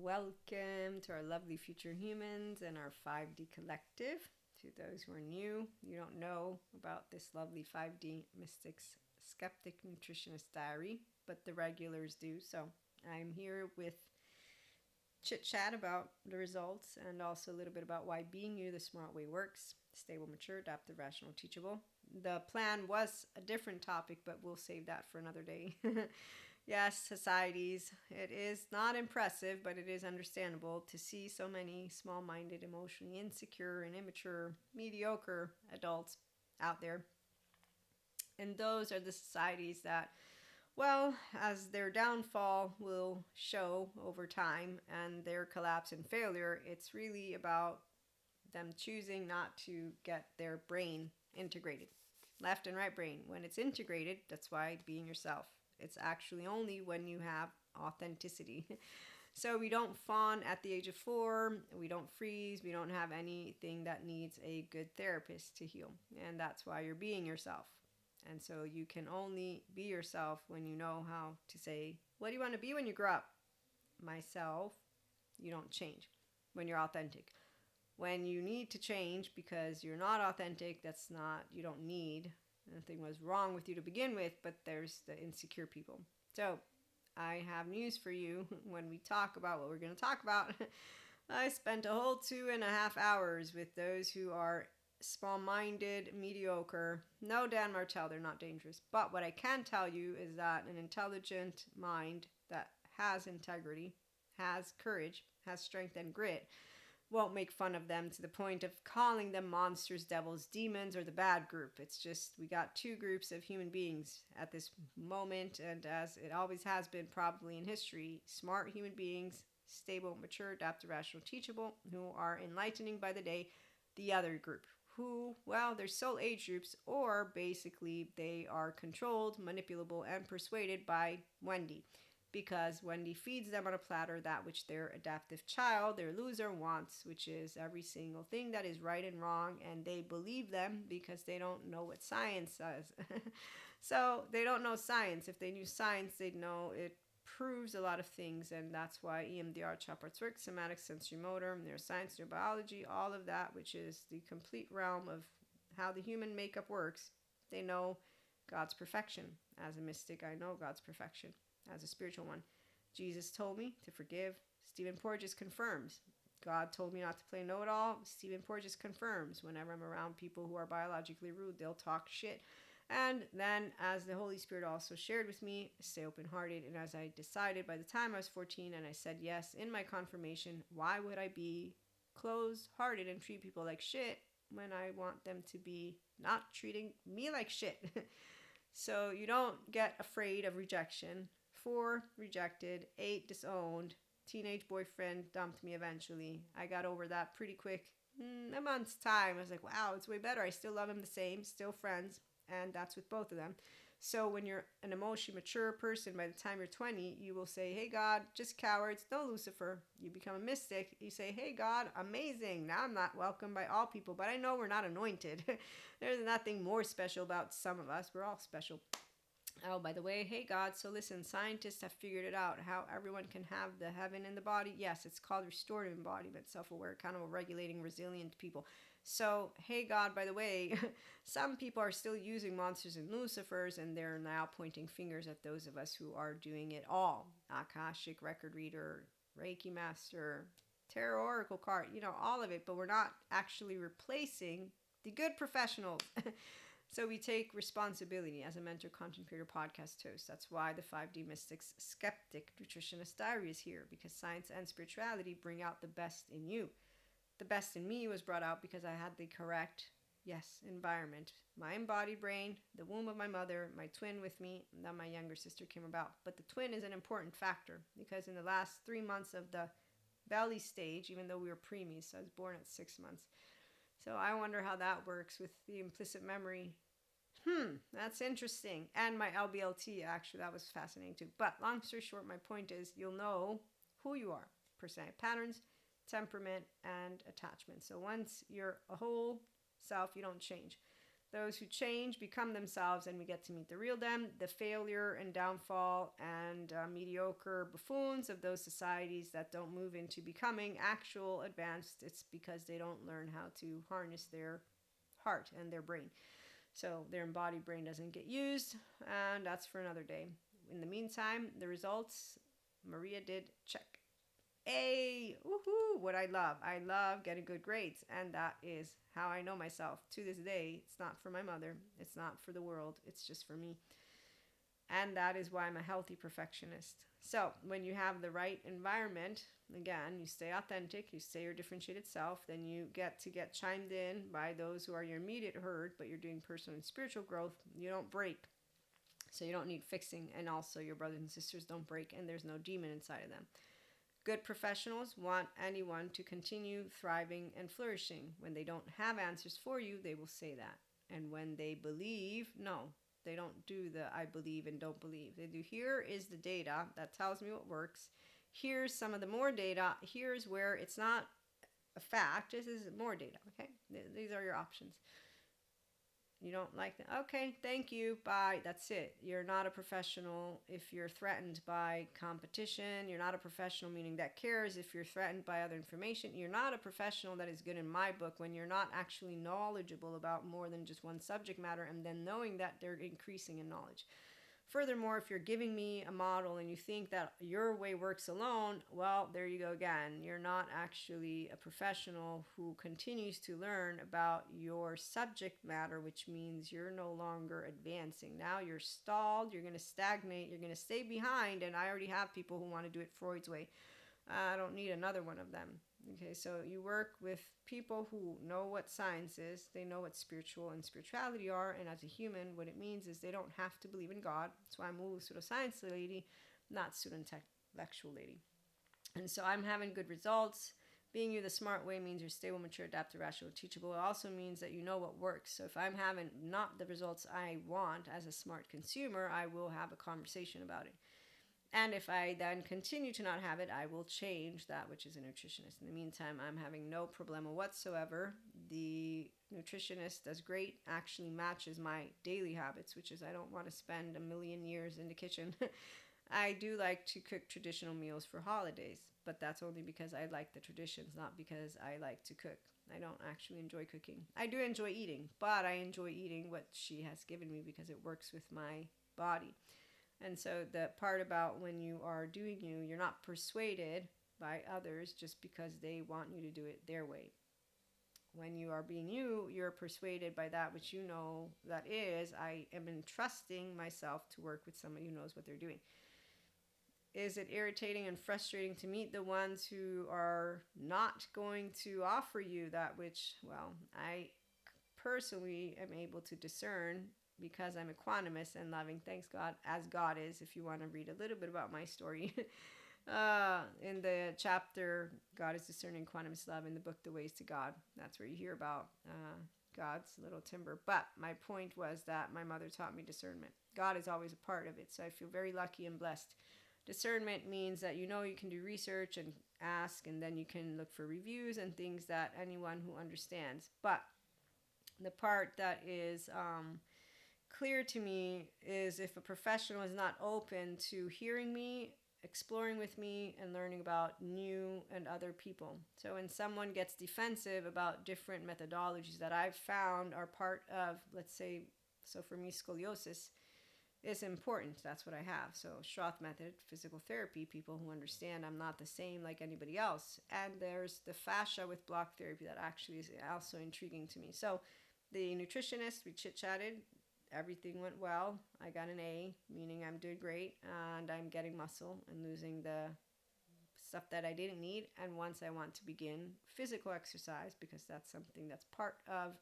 Welcome to our lovely future humans and our 5D collective. To those who are new, you don't know about this lovely 5D mystics skeptic nutritionist diary, but the regulars do. So I'm here with chit chat about the results and also a little bit about why being you the smart way works. Stable, mature, adaptive, rational, teachable. The plan was a different topic, but we'll save that for another day. Yes, societies. It is not impressive, but it is understandable to see so many small minded, emotionally insecure, and immature, mediocre adults out there. And those are the societies that, well, as their downfall will show over time and their collapse and failure, it's really about them choosing not to get their brain integrated. Left and right brain. When it's integrated, that's why being yourself. It's actually only when you have authenticity. So we don't fawn at the age of 4, we don't freeze, we don't have anything that needs a good therapist to heal. And that's why you're being yourself. And so you can only be yourself when you know how to say, what do you want to be when you grow up? Myself. You don't change when you're authentic. When you need to change because you're not authentic, that's not, you don't need. Nothing was wrong with you to begin with, but there's the insecure people. So I have news for you when we talk about what we're going to talk about. I spent a whole 2.5 hours with those who are small-minded, mediocre. No, Dan Martell, they're not dangerous. But what I can tell you is that an intelligent mind that has integrity, has courage, has strength and grit, won't make fun of them to the point of calling them monsters, devils, demons, or the bad group. It's just we got two groups of human beings at this moment, and as it always has been probably in history, smart human beings, stable, mature, adaptive, rational, teachable, who are enlightening by the day. The other group, who, well, they're soul age groups, or basically they are controlled, manipulable, and persuaded by Wendy. Because Wendy feeds them on a platter that which their adaptive child, their loser, wants, which is every single thing that is right and wrong, and they believe them because they don't know what science says. So they don't know science. If they knew science, they'd know it proves a lot of things, and that's why EMDR, chop arts work, somatic, sensory motor, neuroscience, neurobiology, all of that, which is the complete realm of how the human makeup works. They know God's perfection. As a mystic, I know God's perfection. As a spiritual one, Jesus told me to forgive. Stephen Porges confirms. God told me not to play know-it-all. Stephen Porges confirms. Whenever I'm around people who are biologically rude, they'll talk shit. And then, as the Holy Spirit also shared with me, stay open-hearted. And as I decided by the time I was 14 and I said yes in my confirmation, why would I be closed-hearted and treat people like shit when I want them to be not treating me like shit? So you don't get afraid of rejection. 4, rejected. 8, disowned. Teenage boyfriend dumped me eventually. I got over that pretty quick. A month's time. I was like, wow, it's way better. I still love him the same. Still friends. And that's with both of them. So when you're an emotionally mature person, by the time you're 20, you will say, hey, God, just cowards, no Lucifer. You become a mystic. You say, hey, God, amazing. Now I'm not welcomed by all people, but I know we're not anointed. There's nothing more special about some of us. We're all special. Oh, by the way, hey God, so listen, scientists have figured it out, how everyone can have the heaven in the body. Yes, it's called restorative embodiment, self-aware, kind of a regulating, resilient people. So, hey God, by the way, some people are still using monsters and Lucifers, and they're now pointing fingers at those of us who are doing it all. Akashic record reader, Reiki master, tarot oracle card, all of it, but we're not actually replacing the good professionals. So we take responsibility as a mentor, content creator, podcast host. That's why the 5D Mystics Skeptic Nutritionist Diary is here, because science and spirituality bring out the best in you. The best in me was brought out because I had the correct, environment. My embodied brain, the womb of my mother, my twin with me, and then my younger sister came about. But the twin is an important factor because in the last 3 months of the belly stage, even though we were preemies, so I was born at 6 months. So I wonder how that works with the implicit memory. That's interesting. And my LBLT, actually, that was fascinating too. But long story short, my point is you'll know who you are. Personality patterns, temperament, and attachment. So once you're a whole self, you don't change. Those who change become themselves, and we get to meet the real them. The failure and downfall and mediocre buffoons of those societies that don't move into becoming actual advanced, it's because they don't learn how to harness their heart and their brain. So their embodied brain doesn't get used, and that's for another day. In the meantime, the results, Maria did check. A, woohoo, what I love getting good grades, and that is how I know myself to this day. It's not for my mother, it's not for the world, it's just for me. And that is why I'm a healthy perfectionist. So when you have the right environment, again, you stay authentic, you stay your differentiated self, then you get to get chimed in by those who are your immediate herd, but you're doing personal and spiritual growth. You don't break, so you don't need fixing, and also your brothers and sisters don't break, and there's no demon inside of them. Good professionals want anyone to continue thriving and flourishing. When they don't have answers for you, they will say that. And when they believe, no, they don't do the I believe and don't believe. They do, here is the data that tells me what works. Here's some of the more data. Here's where it's not a fact. This is more data, okay? These are your options. You don't like that? Okay, thank you, bye, that's it. You're not a professional if you're threatened by competition. You're not a professional meaning that cares if you're threatened by other information. You're not a professional that is good in my book when you're not actually knowledgeable about more than just one subject matter, and then knowing that they're increasing in knowledge. Furthermore, if you're giving me a model and you think that your way works alone, well, there you go again. You're not actually a professional who continues to learn about your subject matter, which means you're no longer advancing. Now you're stalled, you're going to stagnate, you're going to stay behind, and I already have people who want to do it Freud's way. I don't need another one of them. Okay, so you work with people who know what science is, they know what spiritual and spirituality are, and as a human, what it means is they don't have to believe in God. That's why I'm a pseudoscience lady, not pseudo-intellectual lady. And so I'm having good results. Being you the smart way means you're stable, mature, adaptive, rational, teachable. It also means that you know what works. So if I'm having not the results I want as a smart consumer, I will have a conversation about it. And if I then continue to not have it, I will change that, which is a nutritionist. In the meantime, I'm having no problema whatsoever. The nutritionist does great, actually matches my daily habits, which is I don't want to spend a million years in the kitchen. I do like to cook traditional meals for holidays, but that's only because I like the traditions, not because I like to cook. I don't actually enjoy cooking. I do enjoy eating, but I enjoy eating what she has given me because it works with my body. And so the part about when you are doing you, you're not persuaded by others just because they want you to do it their way. When you are being you, you're persuaded by that which you know that is, I am entrusting myself to work with somebody who knows what they're doing. Is it irritating and frustrating to meet the ones who are not going to offer you that which, well, I personally am able to discern because I'm equanimous and loving, thanks God, as God is. If you want to read a little bit about my story, in the chapter, God is discerning, equanimous love, in the book, The Ways to God, that's where you hear about God's little timber. But my point was that my mother taught me discernment. God is always a part of it, so I feel very lucky and blessed. Discernment means that you know you can do research and ask, and then you can look for reviews and things that anyone who understands. But the part that is clear to me is if a professional is not open to hearing me, exploring with me, and learning about new and other people. So when someone gets defensive about different methodologies that I've found are part of, let's say, so for me, scoliosis is important. That's what I have. So Schroth method, physical therapy, people who understand I'm not the same like anybody else. And there's the fascia with block therapy that actually is also intriguing to me. So the nutritionist, we chit-chatted. Everything went well. I got an A, meaning I'm doing great, and I'm getting muscle and losing the stuff that I didn't need. And once I want to begin physical exercise, because that's something that's part of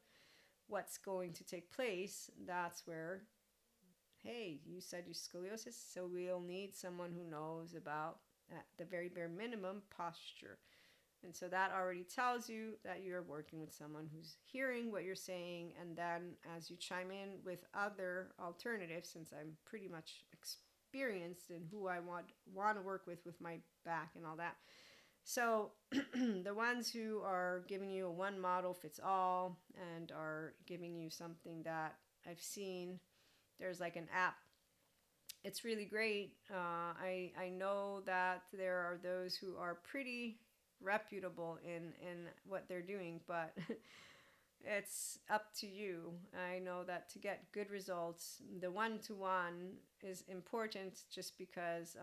what's going to take place, that's where, hey, you said you scoliosis, so we'll need someone who knows about, at the very bare minimum, posture. And so that already tells you that you're working with someone who's hearing what you're saying. And then as you chime in with other alternatives, since I'm pretty much experienced in who I want to work with my back and all that, So the ones who are giving you a one model fits all and are giving you something that I've seen, there's like an app. It's really great. I know that there are those who are pretty reputable in what they're doing, but it's up to you. I know that to get good results, the one-to-one is important just because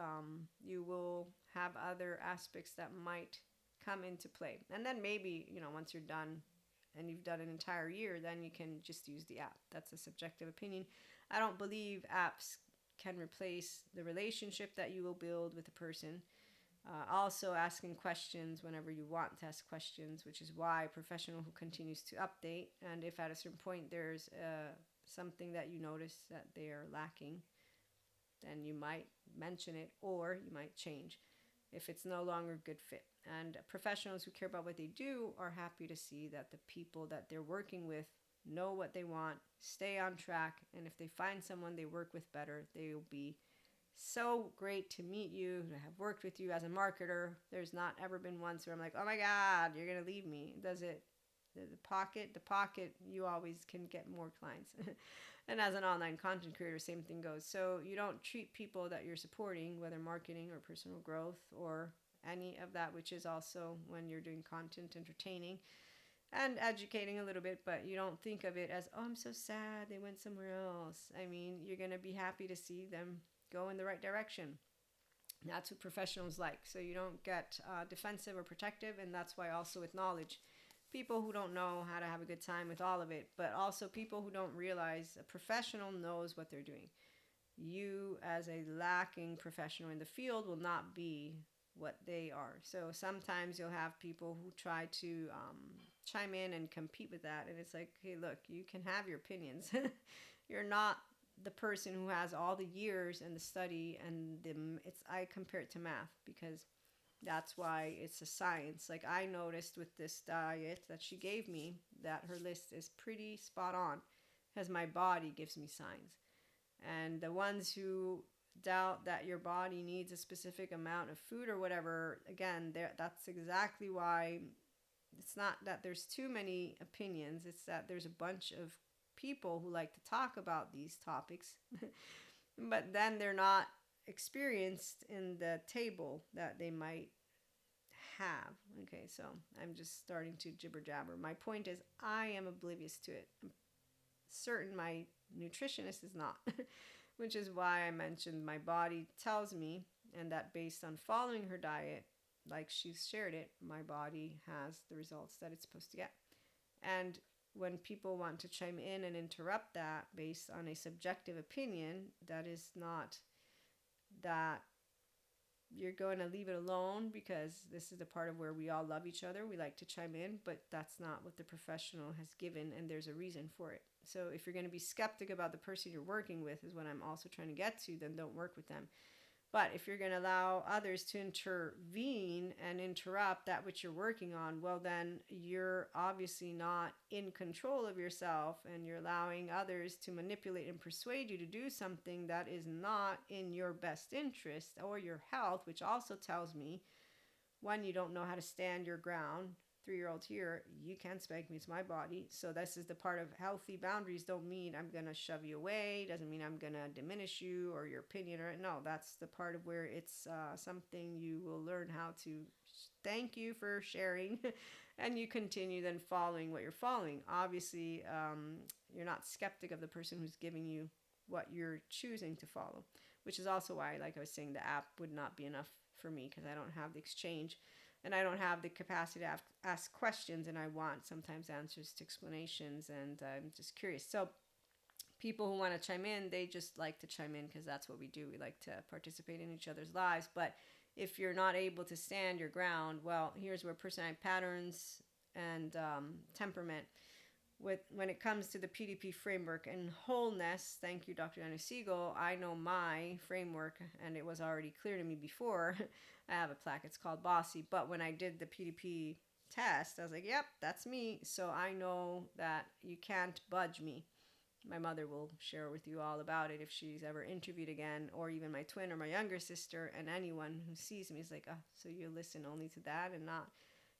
you will have other aspects that might come into play. And then maybe, once you're done and you've done an entire year, then you can just use the app. That's a subjective opinion. I don't believe apps can replace the relationship that you will build with a person. Also asking questions whenever you want to ask questions, which is why a professional who continues to update, and if at a certain point there's something that you notice that they are lacking, then you might mention it or you might change if it's no longer a good fit. And professionals who care about what they do are happy to see that the people that they're working with know what they want, stay on track, and if they find someone they work with better, they will be so great to meet you, to have worked with you as a marketer. There's not ever been once where I'm like, oh my God, you're going to leave me. Does it? The pocket, you always can get more clients. And as an online content creator, same thing goes. So you don't treat people that you're supporting, whether marketing or personal growth or any of that, which is also when you're doing content, entertaining and educating a little bit, but you don't think of it as, oh, I'm so sad they went somewhere else. I mean, you're going to be happy to see them go in the right direction. That's what professionals like. So you don't get defensive or protective, and that's why also with knowledge, people who don't know how to have a good time with all of it, but also people who don't realize a professional knows what they're doing. You, as a lacking professional in the field, will not be what they are. So sometimes you'll have people who try to chime in and compete with that, and it's like, hey, look, you can have your opinions. You're not the person who has all the years and the study and I compare it to math because that's why it's a science. Like I noticed with this diet that she gave me that her list is pretty spot on because my body gives me signs. And the ones who doubt that your body needs a specific amount of food or whatever, again, that's exactly why it's not that there's too many opinions. It's that there's a bunch of people who like to talk about these topics, but then they're not experienced in the table that they might have. Okay, so I'm just starting to jibber jabber. My point is, I am oblivious to it. I'm certain my nutritionist is not, which is why I mentioned my body tells me, and that based on following her diet, like she's shared it, my body has the results that it's supposed to get. And when people want to chime in and interrupt that based on a subjective opinion, that is not that you're going to leave it alone because this is the part of where we all love each other. We like to chime in, but that's not what the professional has given, and there's a reason for it. So if you're going to be skeptic about the person you're working with, is what I'm also trying to get to, then don't work with them. But if you're going to allow others to intervene and interrupt that which you're working on, well, then you're obviously not in control of yourself and you're allowing others to manipulate and persuade you to do something that is not in your best interest or your health, which also tells me, one, you don't know how to stand your ground. 3-year-old here, you can't spank me, it's my body. So this is the part of healthy boundaries. Don't mean I'm going to shove you away, doesn't mean I'm going to diminish you or your opinion, or no, that's the part of where it's something you will learn how to thank you for sharing and you continue then following what you're following. Obviously, you're not skeptic of the person who's giving you what you're choosing to follow, which is also why, like I was saying, the app would not be enough for me because I don't have the exchange and I don't have the capacity to ask questions, and I want sometimes answers to explanations, and I'm just curious. So people who want to chime in, they just like to chime in because that's what we do. We like to participate in each other's lives. But if you're not able to stand your ground, well, here's where personality patterns and temperament, when it comes to the PDP framework and wholeness, thank you, Dr. Anna Siegel. I know my framework, and it was already clear to me before. I have a plaque, it's called Bossy. But when I did the PDP test, I was like, yep, that's me. So I know that you can't budge me. My mother will share with you all about it if she's ever interviewed again, or even my twin or my younger sister, and anyone who sees me is like, oh, so you listen only to that and not,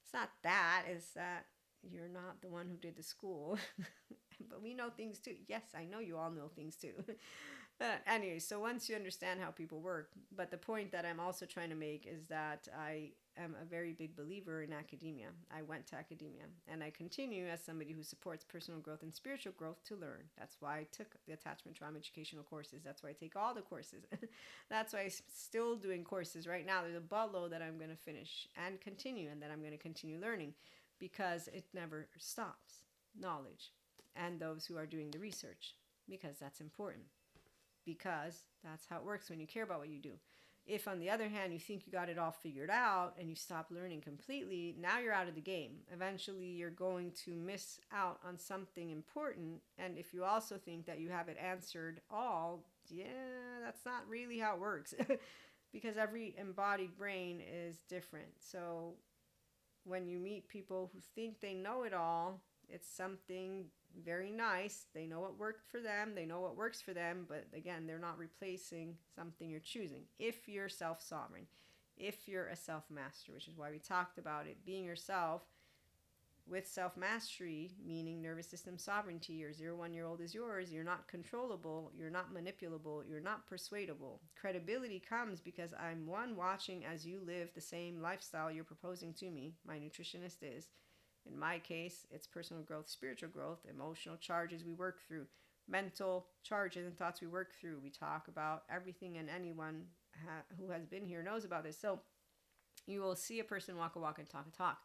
it's not that, it's that you're not the one who did the school. But we know things too. Yes, I know you all know things too. Anyway, so once you understand how people work, but the point that I'm also trying to make is that I am a very big believer in academia. I went to academia and I continue as somebody who supports personal growth and spiritual growth to learn. That's why I took the attachment trauma educational courses. That's why I take all the courses. That's why I'm still doing courses right now. There's a buttload that I'm going to finish and continue, and that I'm going to continue learning, because it never stops. Knowledge, and those who are doing the research, because that's important, because that's how it works when you care about what you do. If, on the other hand, you think you got it all figured out and you stop learning completely, now you're out of the game. Eventually, you're going to miss out on something important. And if you also think that you have it answered all, yeah, that's not really how it works. Because every embodied brain is different. So when you meet people who think they know it all, it's something very nice. They know what worked for them. They know what works for them. But again, they're not replacing something you're choosing. If you're self-sovereign, if you're a self-master, which is why we talked about it, being yourself with self-mastery, meaning nervous system sovereignty. Your 0-1-year-old is yours. You're not controllable. You're not manipulable. You're not persuadable. Credibility comes because I'm one watching as you live the same lifestyle you're proposing to me. My nutritionist is. In my case, it's personal growth, spiritual growth, emotional charges we work through, mental charges and thoughts we work through. We talk about everything, and anyone who has been here knows about this. So you will see a person walk a walk and talk a talk.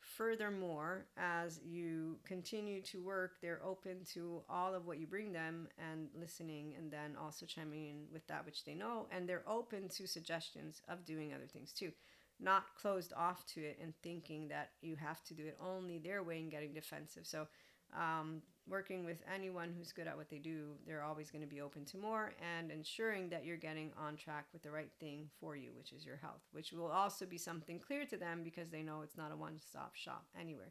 Furthermore, as you continue to work, they're open to all of what you bring them and listening, and then also chiming in with that which they know. And they're open to suggestions of doing other things too. Not closed off to it and thinking that you have to do it only their way and getting defensive. So working with anyone who's good at what they do, they're always going to be open to more, and ensuring that you're getting on track with the right thing for you, which is your health, which will also be something clear to them because they know it's not a one-stop shop anywhere.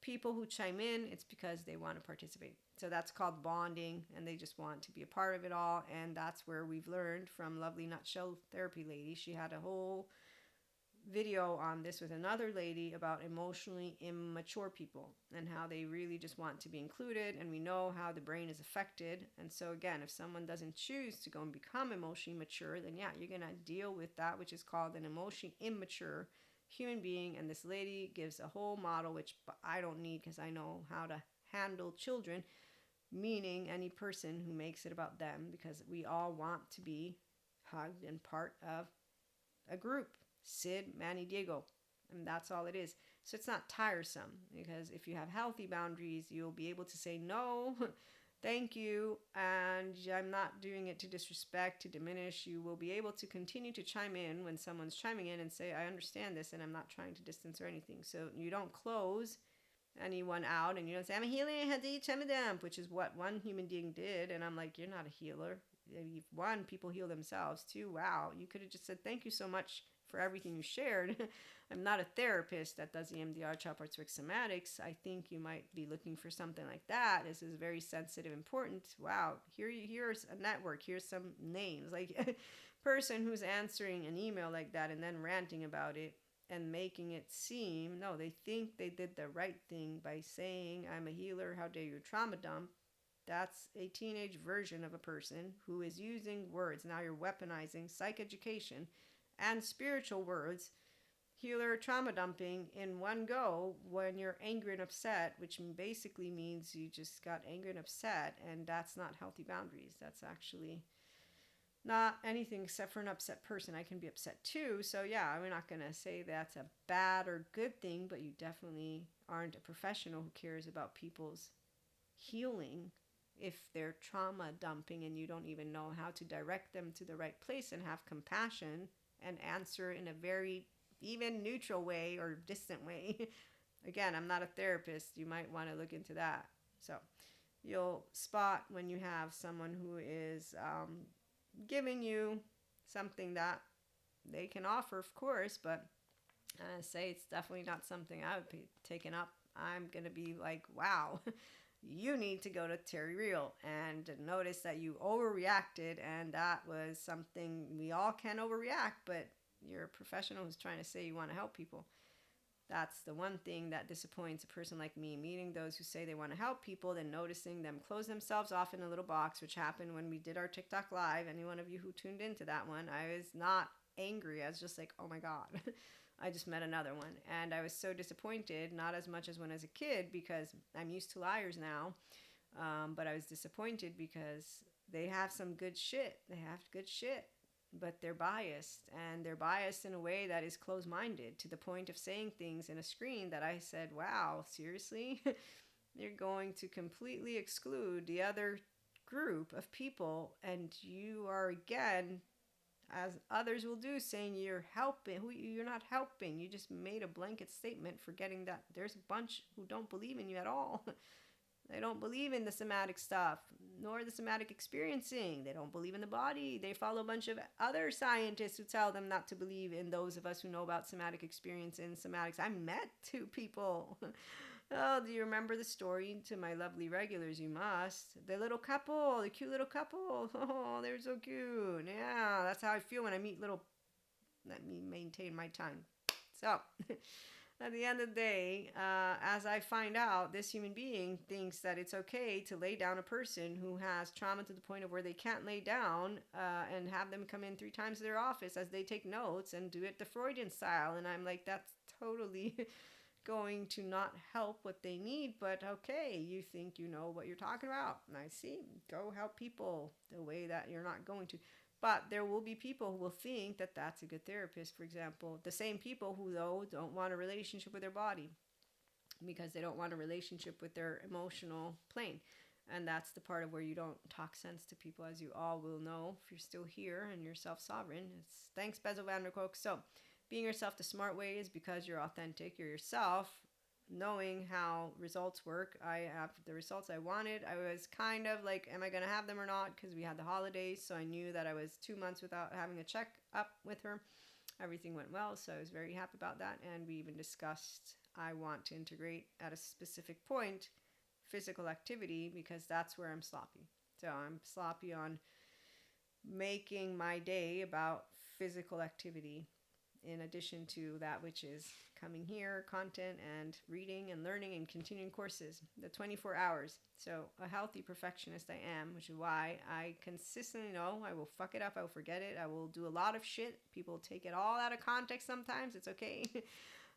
People who chime in, it's because they want to participate. So that's called bonding, and they just want to be a part of it all. And that's where we've learned from lovely Nutshell Therapy lady. She had a whole video on this with another lady about emotionally immature people and how they really just want to be included, and we know how the brain is affected. And so again, if someone doesn't choose to go and become emotionally mature, then yeah, you're gonna deal with that, which is called an emotionally immature human being. And this lady gives a whole model, which I don't need because I know how to handle children, meaning any person who makes it about them, because we all want to be hugged and part of a group. Sid, Manny, Diego, and that's all it is. So it's not tiresome, because if you have healthy boundaries, you'll be able to say no, thank you, and I'm not doing it to disrespect, to diminish. You will be able to continue to chime in when someone's chiming in and say, I understand this, and I'm not trying to distance or anything. So you don't close anyone out, and you don't say, I'm a healer, I had to eat dump, which is what one human being did. And I'm like, you're not a healer. One, people heal themselves. Two, wow, you could have just said thank you so much for everything you shared. I'm not a therapist that does EMDR, child parts work, somatics. I think you might be looking for something like that. This is very sensitive, important. Wow, here's a network. Here's some names. Like a person who's answering an email like that and then ranting about it and making it seem, no, they think they did the right thing by saying, I'm a healer, how dare you trauma dump. That's a teenage version of a person who is using words. Now you're weaponizing psychoeducation and spiritual words, healer, trauma dumping in one go when you're angry and upset, which basically means you just got angry and upset, and that's not healthy boundaries. That's actually not anything except for an upset person. I can be upset too. So yeah, we're not going to say that's a bad or good thing, but you definitely aren't a professional who cares about people's healing if they're trauma dumping and you don't even know how to direct them to the right place and have compassion and answer in a very even neutral way or distant way. Again, I'm not a therapist. You might want to look into that. So you'll spot when you have someone who is giving you something that they can offer, of course, but say it's definitely not something I would be taking up. I'm going to be like, wow, you need to go to Terry Real and notice that you overreacted. And that was something we all can overreact, but you're a professional who's trying to say you want to help people. That's the one thing that disappoints a person like me, meeting those who say they want to help people, then noticing them close themselves off in a little box, which happened when we did our TikTok live. Any one of you who tuned into that one, I was not angry. I was just like, oh my God, I just met another one. And I was so disappointed, not as much as when I was a kid, because I'm used to liars now. But I was disappointed because they have some good shit. They have good shit, but they're biased, and they're biased in a way that is closed-minded to the point of saying things in a screen that I said, wow, seriously? You're going to completely exclude the other group of people, and you are again, as others will do, saying you're helping who you're not helping. You just made a blanket statement forgetting that there's a bunch who don't believe in you at all. They don't believe in the somatic stuff, nor the somatic experiencing. They don't believe in the body. They follow a bunch of other scientists who tell them not to believe in those of us who know about somatic experience and somatics. I met two people. Oh, do you remember the story? To my lovely regulars, you must. The little couple, the cute little couple. Oh, they're so cute. Yeah, that's how I feel when I meet little. Let me maintain my time. So. At the end of the day, as I find out, this human being thinks that it's okay to lay down a person who has trauma to the point of where they can't lay down, and have them come in 3 times to their office as they take notes and do it the Freudian style. And I'm like, that's totally going to not help what they need. But okay, you think you know what you're talking about. And I see. Go help people the way that you're not going to. But there will be people who will think that that's a good therapist, for example. The same people who, though, don't want a relationship with their body because they don't want a relationship with their emotional plane. And that's the part of where you don't talk sense to people, as you all will know if you're still here and you're self-sovereign. It's thanks, Bezel van der Kolk. So being yourself the smart way is because you're authentic, you're yourself, knowing how results work. I have the results I wanted. I was kind of like, am I going to have them or not? Because we had the holidays, so I knew that I was 2 months without having a check up with her. Everything went well, so I was very happy about that. And we even discussed I want to integrate at a specific point physical activity because that's where I'm sloppy. So I'm sloppy on making my day about physical activity in addition to that which is coming here, content and reading and learning and continuing courses, the 24 hours. So a healthy perfectionist I am, which is why I consistently know I will fuck it up, I will forget it, I will do a lot of shit. People take it all out of context sometimes, it's okay.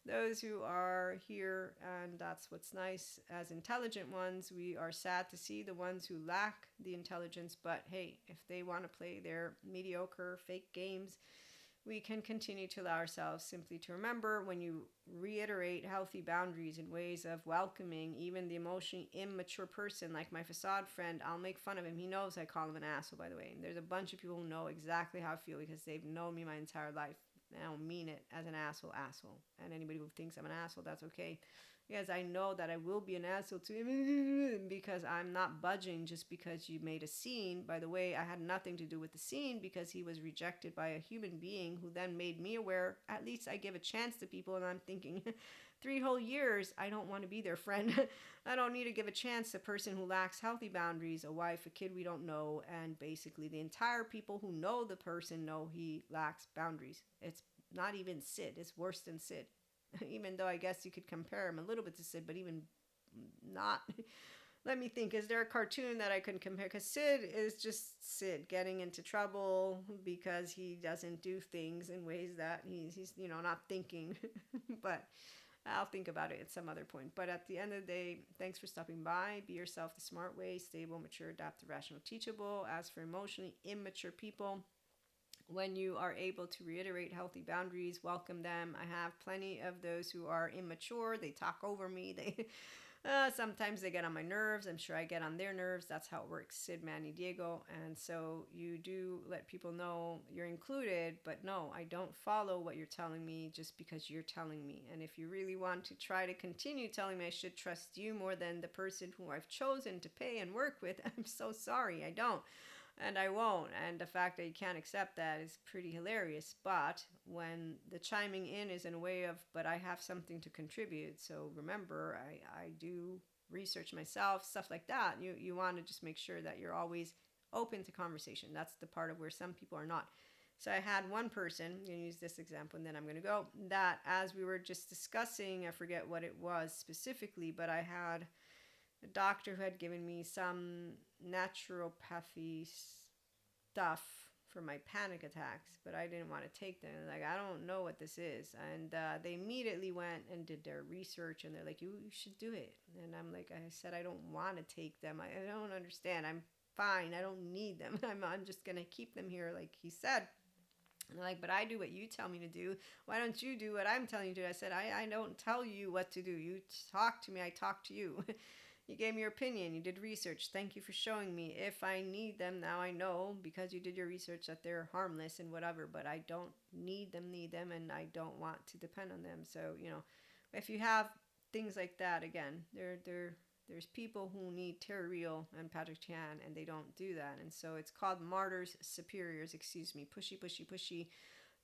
Those who are here, and that's what's nice, as intelligent ones, we are sad to see the ones who lack the intelligence, but hey, if they want to play their mediocre fake games, we can continue to allow ourselves simply to remember when you reiterate healthy boundaries in ways of welcoming even the emotionally immature person, like my facade friend. I'll make fun of him. He knows I call him an asshole, by the way. And there's a bunch of people who know exactly how I feel because they've known me my entire life. I don't mean it as an asshole. And anybody who thinks I'm an asshole, that's okay. Because I know that I will be an asshole to him because I'm not budging just because you made a scene. By the way, I had nothing to do with the scene because he was rejected by a human being who then made me aware. At least I give a chance to people, and I'm thinking 3 whole years, I don't want to be their friend. I don't need to give a chance to a person who lacks healthy boundaries, a wife, a kid we don't know, and basically the entire people who know the person know he lacks boundaries. It's not even Sid. It's worse than Sid. Even though I guess you could compare him a little bit to Sid, but even not. Let me think. Is there a cartoon that I can compare? Because Sid is just Sid getting into trouble because he doesn't do things in ways that he's not thinking. But I'll think about it at some other point. But at the end of the day, thanks for stopping by. Be yourself the smart way, stable, mature, adaptive, rational, teachable. As for emotionally immature people, when you are able to reiterate healthy boundaries, welcome them. I have plenty of those who are immature. They talk over me. They sometimes they get on my nerves. I'm sure I get on their nerves. That's how it works. Sid, Manny, Diego. And so you do let people know you're included, but no, I don't follow what you're telling me just because you're telling me. And if you really want to try to continue telling me I should trust you more than the person who I've chosen to pay and work with, I'm so sorry. I don't. And I won't. And the fact that you can't accept that is pretty hilarious. But when the chiming in is in a way of, but I have something to contribute. So remember, I do research myself, stuff like that. You want to just make sure that you're always open to conversation. That's the part of where some people are not. So I had one person, I'm going to use this example and then I'm going to go, that as we were just discussing, I forget what it was specifically, but I had a doctor who had given me some naturopathy stuff for my panic attacks, but I didn't want to take them. Like, I don't know what this is. And they immediately went and did their research, and they're like, you should do it. And I'm like, I said, I don't want to take them. I don't understand. I'm fine. I don't need them. I'm just going to keep them here, like he said. And they're like, but I do what you tell me to do. Why don't you do what I'm telling you to do? I said, I don't tell you what to do. You talk to me. I talk to you. You gave me your opinion. You did research. Thank you for showing me. If I need them, now I know because you did your research that they're harmless and whatever, but I don't need them, and I don't want to depend on them. So, if you have things like that, again, there's people who need Terreal and Patrick Chan, and they don't do that. And so it's called martyrs, superiors, pushy.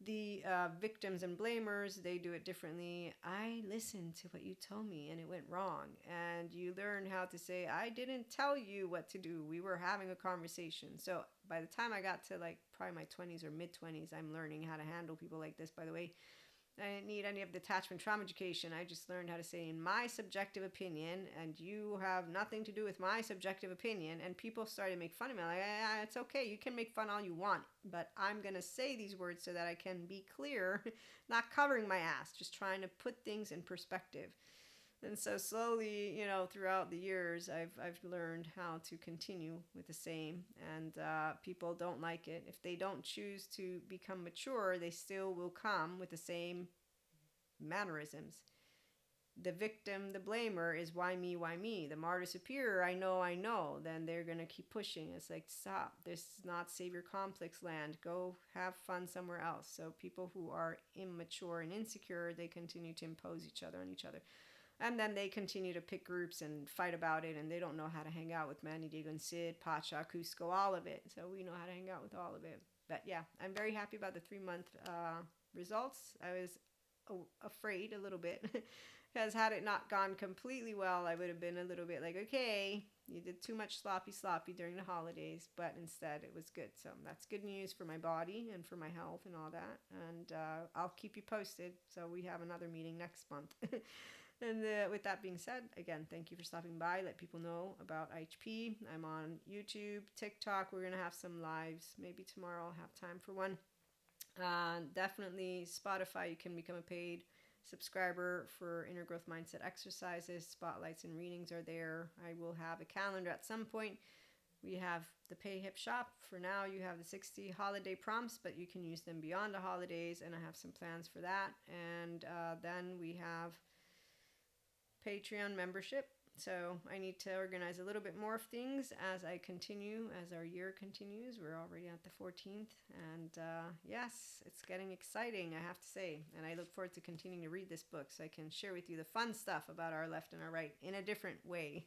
The victims and blamers, they do it differently. I listened to what you told me and it went wrong. And you learn how to say, I didn't tell you what to do. We were having a conversation. So by the time I got to like probably my 20s or mid 20s, I'm learning how to handle people like this, by the way. I didn't need any of the attachment trauma education. I just learned how to say, in my subjective opinion, and you have nothing to do with my subjective opinion. And people started to make fun of me. Like, it's okay. You can make fun all you want. But I'm going to say these words so that I can be clear, not covering my ass, just trying to put things in perspective. And so slowly, throughout the years, I've learned how to continue with the same. And people don't like it. If they don't choose to become mature, they still will come with the same mannerisms. The victim, the blamer is why me, why me. The martyr superior, I know. Then they're going to keep pushing. It's like, stop. This is not savior complex land. Go have fun somewhere else. So people who are immature and insecure, they continue to impose on each other. And then they continue to pick groups and fight about it, and they don't know how to hang out with Manny, Diego, and Sid, Pacha, Cusco, all of it. So we know how to hang out with all of it. But yeah, I'm very happy about the 3-month results. I was afraid a little bit because had it not gone completely well, I would have been a little bit like, okay, you did too much sloppy during the holidays, but instead it was good. So that's good news for my body and for my health and all that. And I'll keep you posted. So we have another meeting next month. And with that being said, again, thank you for stopping by. Let people know about IHP. I'm on YouTube, TikTok. We're going to have some lives. Maybe tomorrow I'll have time for one. Definitely Spotify. You can become a paid subscriber for inner growth mindset exercises. Spotlights and readings are there. I will have a calendar at some point. We have the Pay Hip Shop. For now, you have the 60 holiday prompts, but you can use them beyond the holidays, and I have some plans for that. And then we have Patreon membership. So I need to organize a little bit more of things as our year continues. We're already at the 14th. And yes, it's getting exciting, I have to say. And I look forward to continuing to read this book so I can share with you the fun stuff about our left and our right in a different way.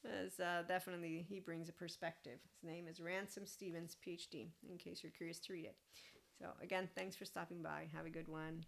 As definitely he brings a perspective. His name is Ransom Stevens, PhD, in case you're curious to read it. So again, thanks for stopping by. Have a good one.